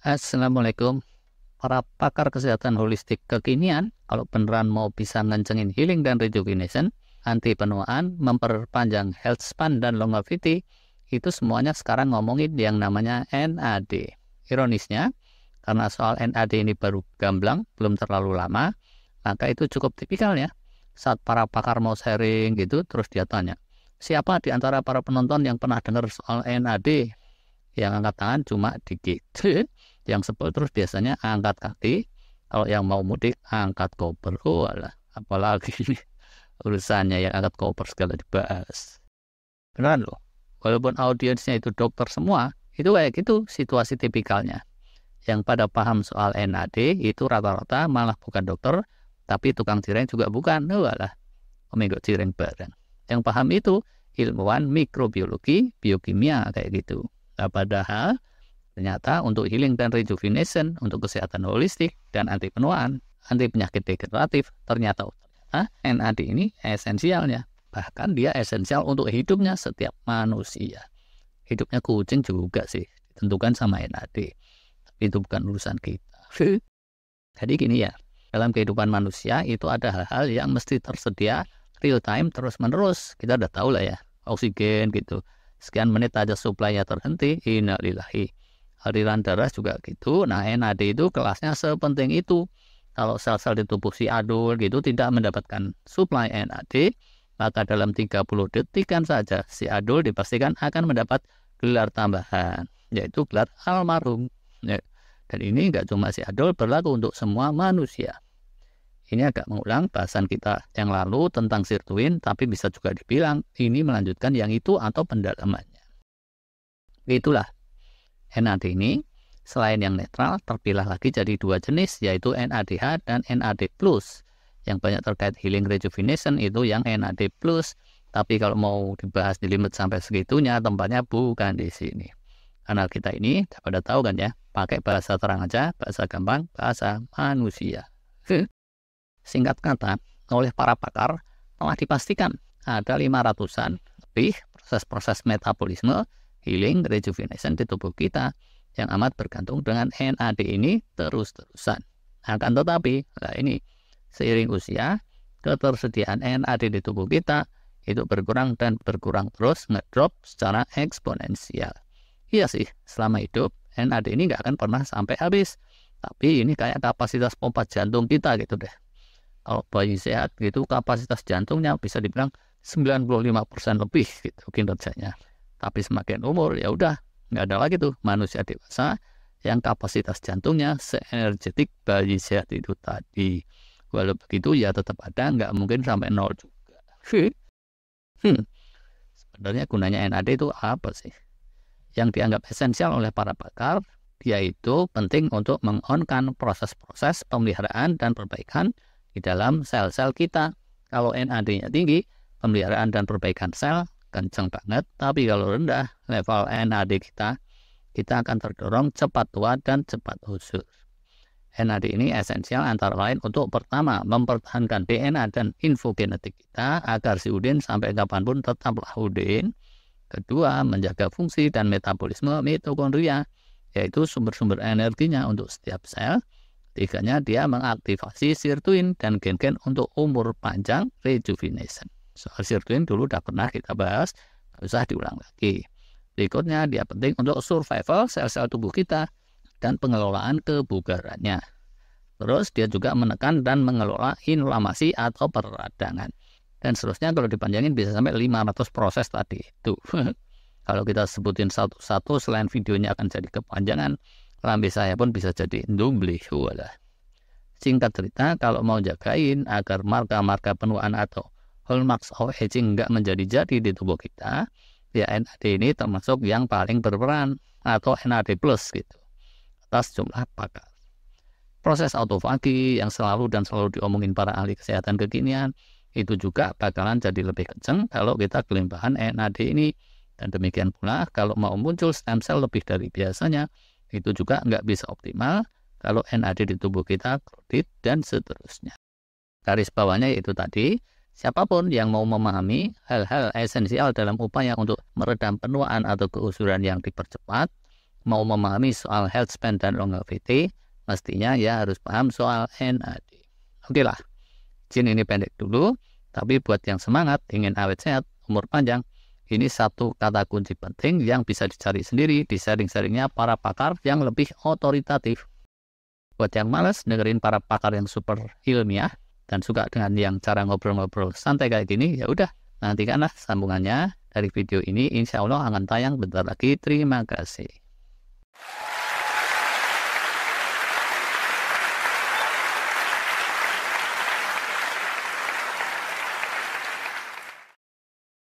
Assalamualaikum. Para pakar kesehatan holistik kekinian, kalau beneran mau bisa ngencengin healing dan rejuvenation, anti penuaan, memperpanjang health span dan longevity, itu semuanya sekarang ngomongin yang namanya NAD. Ironisnya, karena soal NAD ini baru gamblang, belum terlalu lama, maka itu cukup tipikal ya. Saat para pakar mau sharing gitu, terus dia tanya, siapa di antara para penonton yang pernah dengar soal NAD? Yang angkat tangan cuma dikit. Yang sebel terus biasanya angkat kaki. Kalau yang mau mudik angkat koper. Walah, apalagi ini urusannya yang angkat koper segala dibahas. Beneran loh. Walaupun audiensnya itu dokter semua, itu kayak gitu situasi tipikalnya. Yang pada paham soal NAD itu rata-rata malah bukan dokter, tapi tukang cireng juga bukan. Walah, omego cireng bareng. Yang paham itu ilmuwan mikrobiologi, biokimia kayak gitu. Nah, padahal ternyata untuk healing dan rejuvenation, untuk kesehatan holistik dan anti penuaan, anti penyakit degeneratif, ternyata NAD ini esensialnya. Bahkan dia esensial untuk hidupnya setiap manusia. Hidupnya kucing juga sih, ditentukan sama NAD. Tapi itu bukan urusan kita. Jadi gini ya, dalam kehidupan manusia itu ada hal-hal yang mesti tersedia real time terus-menerus. Kita udah tahu lah ya, oksigen gitu. Sekian menit aja supply-nya terhenti, innalillahi. Aliran darah juga gitu. Nah, NAD itu kelasnya sepenting itu. Kalau sel-sel di tubuh si adul gitu tidak mendapatkan suplai NAD, maka dalam 30 detikan saja si adul dipastikan akan mendapat gelar tambahan, yaitu gelar almarhum. Ya. Dan ini nggak cuma si adul, berlaku untuk semua manusia. Ini agak mengulang bahasan kita yang lalu tentang sirtuin, tapi bisa juga dibilang ini melanjutkan yang itu atau pendalamannya. Itulah. NAD ini selain yang netral terpilah lagi jadi dua jenis, yaitu NADH dan NAD+. Yang banyak terkait healing rejuvenation itu yang NAD+. Tapi kalau mau dibahas di limit sampai segitunya, tempatnya bukan di sini. Karena kita ini pada tahu kan ya, pakai bahasa terang aja, bahasa gampang, bahasa manusia. Singkat kata, oleh para pakar telah dipastikan ada 500-an lebih proses-proses metabolisme healing, rejuvenation di tubuh kita yang amat bergantung dengan NAD ini terus-terusan. Akan tetapi, ini seiring usia, ketersediaan NAD di tubuh kita itu berkurang dan berkurang terus, ngedrop secara eksponensial. Iya sih, selama hidup NAD ini nggak akan pernah sampai habis. Tapi ini kayak kapasitas pompa jantung kita gitu deh. Kalau bayi sehat gitu, kapasitas jantungnya bisa dibilang 95% lebih gitu kinerjanya. Tapi semakin umur ya udah nggak ada lagi tuh manusia dewasa yang kapasitas jantungnya seenergetik bayi sehat itu tadi. Walau begitu ya tetap ada, nggak mungkin sampai nol juga. Sebenarnya gunanya NAD itu apa sih? Yang dianggap esensial oleh para pakar, yaitu penting untuk meng-on-kan proses-proses pemeliharaan dan perbaikan di dalam sel-sel kita. Kalau NAD-nya tinggi, pemeliharaan dan perbaikan sel kenceng banget, tapi kalau rendah level NAD kita akan terdorong cepat tua dan cepat usur. NAD ini esensial antara lain untuk pertama, mempertahankan DNA dan infogenetik kita agar si udin sampai kapanpun tetaplah udin. Kedua, menjaga fungsi dan metabolisme mitokondria, yaitu sumber-sumber energinya untuk setiap sel. Tiganya, dia mengaktifasi sirtuin dan gen-gen untuk umur panjang rejuvenation. Soal sirtuin dulu udah pernah kita bahas, nggak usah diulang lagi. Berikutnya, dia penting untuk survival sel-sel tubuh kita dan pengelolaan kebugarannya. Terus dia juga menekan dan mengelola inflamasi atau peradangan. Dan seterusnya kalau dipanjangin bisa sampai 500 proses tadi itu. Kalau kita sebutin satu-satu selain videonya akan jadi kepanjangan, lambe saya pun bisa jadi double. Singkat cerita, kalau mau jagain agar marka-marka penuaan atau hallmarks of aging nggak menjadi-jadi di tubuh kita, ya NAD ini termasuk yang paling berperan, atau NAD plus gitu, atas jumlah pakar. Proses autofagi yang selalu diomongin para ahli kesehatan kekinian, itu juga bakalan jadi lebih kenceng kalau kita kelimpahan NAD ini. Dan demikian pula kalau mau muncul stem cell lebih dari biasanya, itu juga nggak bisa optimal kalau NAD di tubuh kita kredit dan seterusnya. Garis bawahnya yaitu tadi, siapapun yang mau memahami hal-hal esensial dalam upaya untuk meredam penuaan atau keusuran yang dipercepat, mau memahami soal health span dan longevity, mestinya ya harus paham soal NAD. Oke lah, izin ini pendek dulu, tapi buat yang semangat, ingin awet sehat, umur panjang, ini satu kata kunci penting yang bisa dicari sendiri di sharing-sharingnya para pakar yang lebih otoritatif. Buat yang males dengerin para pakar yang super ilmiah dan suka dengan yang cara ngobrol-ngobrol santai kayak gini, ya udah, nantikanlah sambungannya dari video ini, insya Allah akan tayang bentar lagi. Terima kasih.